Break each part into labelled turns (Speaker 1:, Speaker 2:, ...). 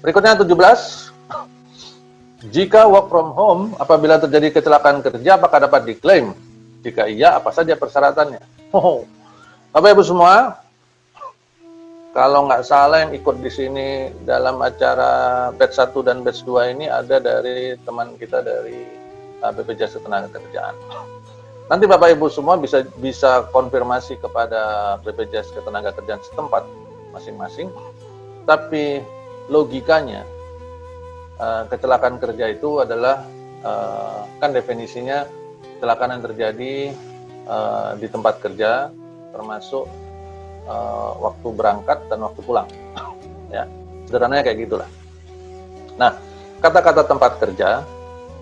Speaker 1: Berikutnya 17. Jika work from home, apabila terjadi kecelakaan kerja, apakah dapat diklaim? Jika iya, apa saja persyaratannya? Bapak Ibu semua, kalau nggak salah yang ikut di sini dalam acara batch 1 dan batch 2 ini ada dari teman kita dari BPJS Ketenagakerjaan. Nanti Bapak Ibu semua bisa konfirmasi kepada BPJS Ketenagakerjaan setempat masing-masing. Tapi logikanya kecelakaan kerja itu adalah kan definisinya kecelakaan yang terjadi di tempat kerja, termasuk waktu berangkat dan waktu pulang. Ya, sederhananya kayak gitulah. Nah, kata-kata tempat kerja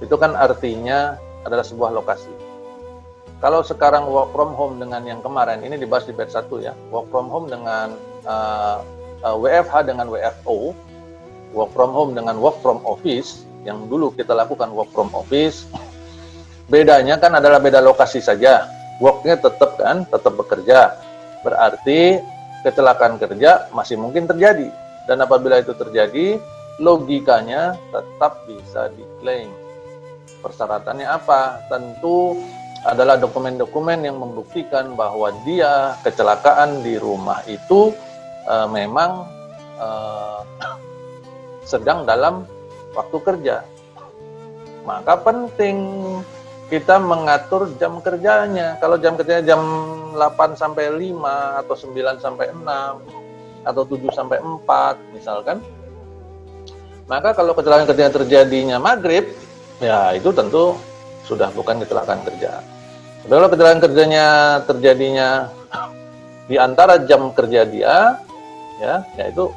Speaker 1: itu kan artinya adalah sebuah lokasi. Kalau sekarang work from home dengan yang kemarin, ini dibahas di batch 1 ya, work from home dengan WFH dengan WFO, work from home dengan work from office, yang dulu kita lakukan work from office, bedanya kan adalah beda lokasi saja, worknya tetap bekerja, berarti kecelakaan kerja masih mungkin terjadi, dan apabila itu terjadi, logikanya tetap bisa diklaim. Persyaratannya apa? Tentu adalah dokumen-dokumen yang membuktikan bahwa dia kecelakaan di rumah itu memang sedang dalam waktu kerja. Maka penting kita mengatur jam kerjanya. Kalau jam kerjanya jam 8 sampai 5 atau 9 sampai 6 atau 7 sampai 4 misalkan, maka kalau kecelakaan kerja terjadinya maghrib, ya itu tentu sudah bukan kecelakaan kerja. Kalau kecelakaan kerjanya terjadinya di antara jam kerja dia, ya itu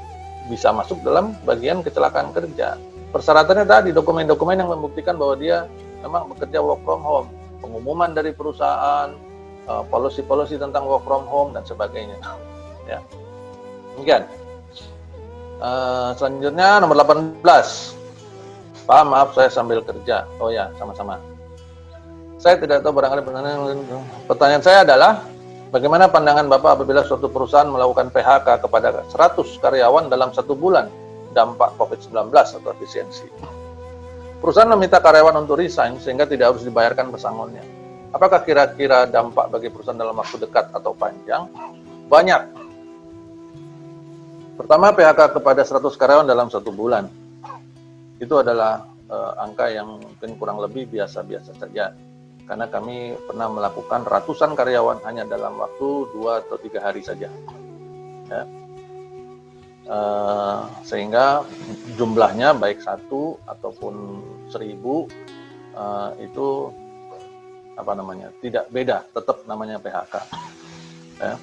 Speaker 1: bisa masuk dalam bagian kecelakaan kerja. Persyaratannya tadi dokumen-dokumen yang membuktikan bahwa dia memang bekerja work from home, pengumuman dari perusahaan, policy-policy tentang work from home dan sebagainya. Ya, demikian. Selanjutnya nomor 18. Pak, maaf saya sambil kerja. Oh ya, sama-sama. Saya tidak tahu barangkali pertanyaan saya adalah bagaimana pandangan Bapak apabila suatu perusahaan melakukan PHK kepada 100 karyawan dalam 1 bulan dampak COVID-19 atau efisiensi. Perusahaan meminta karyawan untuk resign sehingga tidak harus dibayarkan pesangonnya. Apakah kira-kira dampak bagi perusahaan dalam waktu dekat atau panjang? Banyak. Pertama, PHK kepada 100 karyawan dalam 1 bulan. Itu adalah angka yang mungkin kurang lebih biasa-biasa saja. Karena kami pernah melakukan ratusan karyawan hanya dalam waktu 2 atau 3 hari saja. Ya. Sehingga jumlahnya baik 1 ataupun 1000 itu tidak beda, tetap namanya PHK. Ya.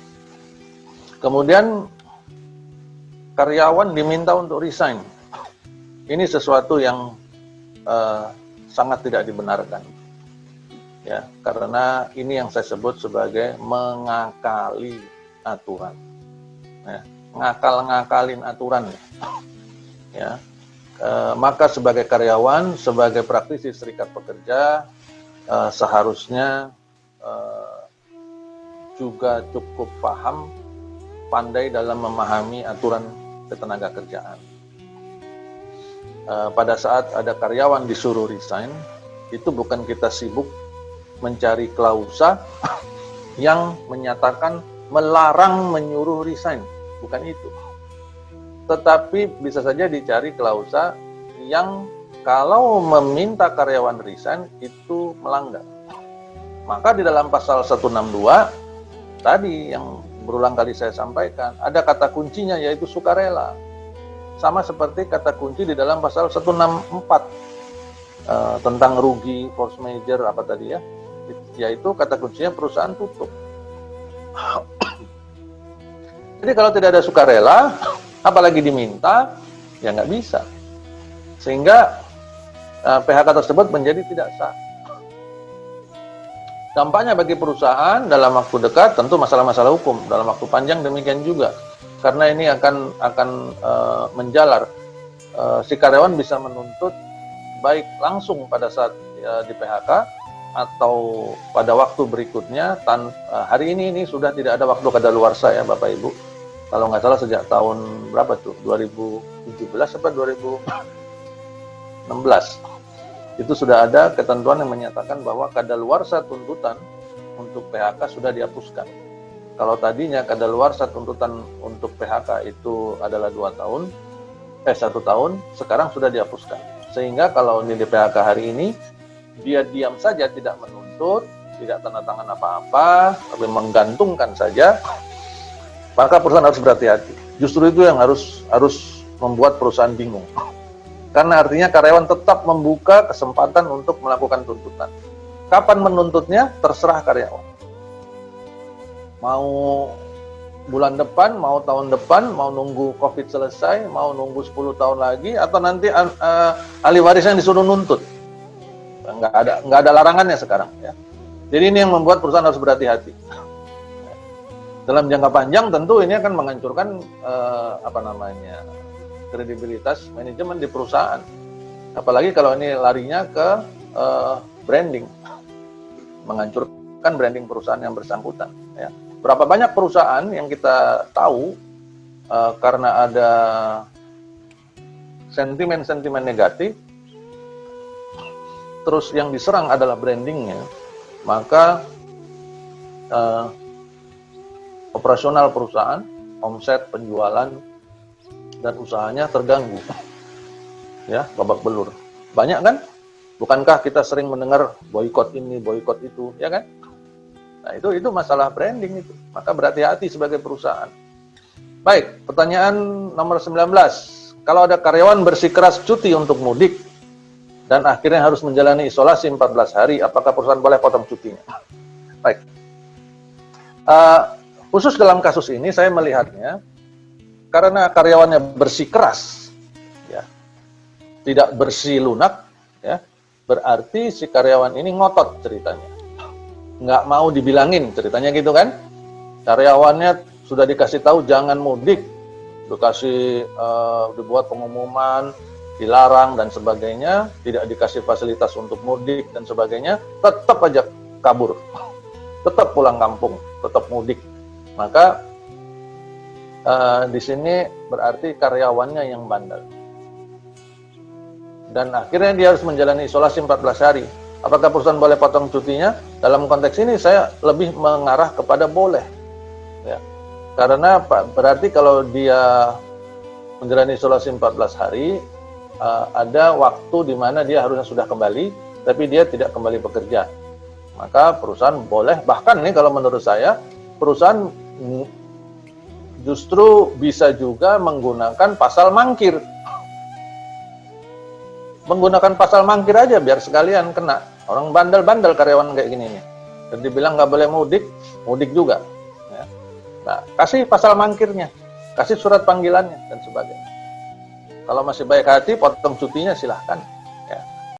Speaker 1: Kemudian karyawan diminta untuk resign. Ini sesuatu yang sangat tidak dibenarkan. Ya, karena ini yang saya sebut sebagai mengakali aturan. Ya, ngakal-ngakalin aturan. Ya, maka sebagai karyawan, sebagai praktisi serikat pekerja, seharusnya juga cukup paham, pandai dalam memahami aturan ketenagakerjaan. Pada saat ada karyawan disuruh resign, itu bukan kita sibuk mencari klausa yang menyatakan melarang menyuruh resign, bukan itu. Tetapi bisa saja dicari klausa yang kalau meminta karyawan resign itu melanggar. Maka di dalam pasal 162 tadi yang berulang kali saya sampaikan, ada kata kuncinya yaitu sukarela. Sama seperti kata kunci di dalam pasal 164 tentang rugi force major apa tadi ya, yaitu kata kuncinya perusahaan tutup. Jadi kalau tidak ada sukarela, apalagi diminta, ya nggak bisa. Sehingga PHK tersebut menjadi tidak sah. Dampaknya bagi perusahaan dalam waktu dekat tentu masalah-masalah hukum, dalam waktu panjang demikian juga. Karena ini akan menjalar. Si karyawan bisa menuntut baik langsung pada saat di PHK atau pada waktu berikutnya. Hari ini sudah tidak ada waktu kadaluarsa ya Bapak Ibu. Kalau nggak salah sejak tahun berapa tuh? 2017 atau 2016. Itu sudah ada ketentuan yang menyatakan bahwa kadaluarsa tuntutan untuk PHK sudah dihapuskan. Kalau tadinya kadaluarsa tuntutan untuk PHK itu adalah 1 tahun, sekarang sudah dihapuskan. Sehingga kalau di PHK hari ini, dia diam saja, tidak menuntut, tidak tanda tangan apa-apa, tapi menggantungkan saja, maka perusahaan harus berhati-hati. Justru itu yang harus membuat perusahaan bingung. Karena artinya karyawan tetap membuka kesempatan untuk melakukan tuntutan. Kapan menuntutnya? Terserah karyawan. Mau bulan depan, mau tahun depan, mau nunggu COVID selesai, mau nunggu 10 tahun lagi, atau nanti ahli warisnya disuruh nuntut. Nggak ada larangannya sekarang. Ya. Jadi ini yang membuat perusahaan harus berhati-hati. Dalam jangka panjang tentu ini akan menghancurkan kredibilitas manajemen di perusahaan. Apalagi kalau ini larinya ke branding, menghancurkan branding perusahaan yang bersangkutan. Ya. Berapa banyak perusahaan yang kita tahu karena ada sentimen-sentimen negatif, terus yang diserang adalah brandingnya, maka operasional perusahaan, omset, penjualan, dan usahanya terganggu, ya, babak belur. Banyak kan? Bukankah kita sering mendengar boikot ini, boikot itu, ya kan? Nah itu masalah branding itu. Maka berhati-hati sebagai perusahaan. Baik, pertanyaan nomor 19. Kalau ada karyawan bersikeras cuti untuk mudik dan akhirnya harus menjalani isolasi 14 hari, apakah perusahaan boleh potong cutinya? Baik. Khusus dalam kasus ini saya melihatnya karena karyawannya bersikeras, ya, tidak bersih lunak, ya, berarti si karyawan ini ngotot ceritanya, nggak mau dibilangin ceritanya gitu kan? Karyawannya sudah dikasih tahu jangan mudik, dibuat pengumuman, dilarang dan sebagainya, tidak dikasih fasilitas untuk mudik dan sebagainya, tetap aja kabur, tetap pulang kampung, tetap mudik, maka di sini berarti karyawannya yang bandel. Dan akhirnya dia harus menjalani isolasi 14 hari. Apakah perusahaan boleh potong cutinya? Dalam konteks ini saya lebih mengarah kepada boleh. Ya. Karena berarti kalau dia menjalani isolasi 14 hari, ada waktu di mana dia harusnya sudah kembali, tapi dia tidak kembali bekerja. Maka perusahaan boleh, bahkan nih kalau menurut saya, perusahaan justru bisa juga menggunakan pasal mangkir. Menggunakan pasal mangkir aja biar sekalian kena. Orang bandel-bandel karyawan kayak gini nih. Dan dibilang nggak boleh mudik, mudik juga. Ya. Nah, kasih pasal mangkirnya, kasih surat panggilannya dan sebagainya. Kalau masih baik hati, potong cutinya silahkan.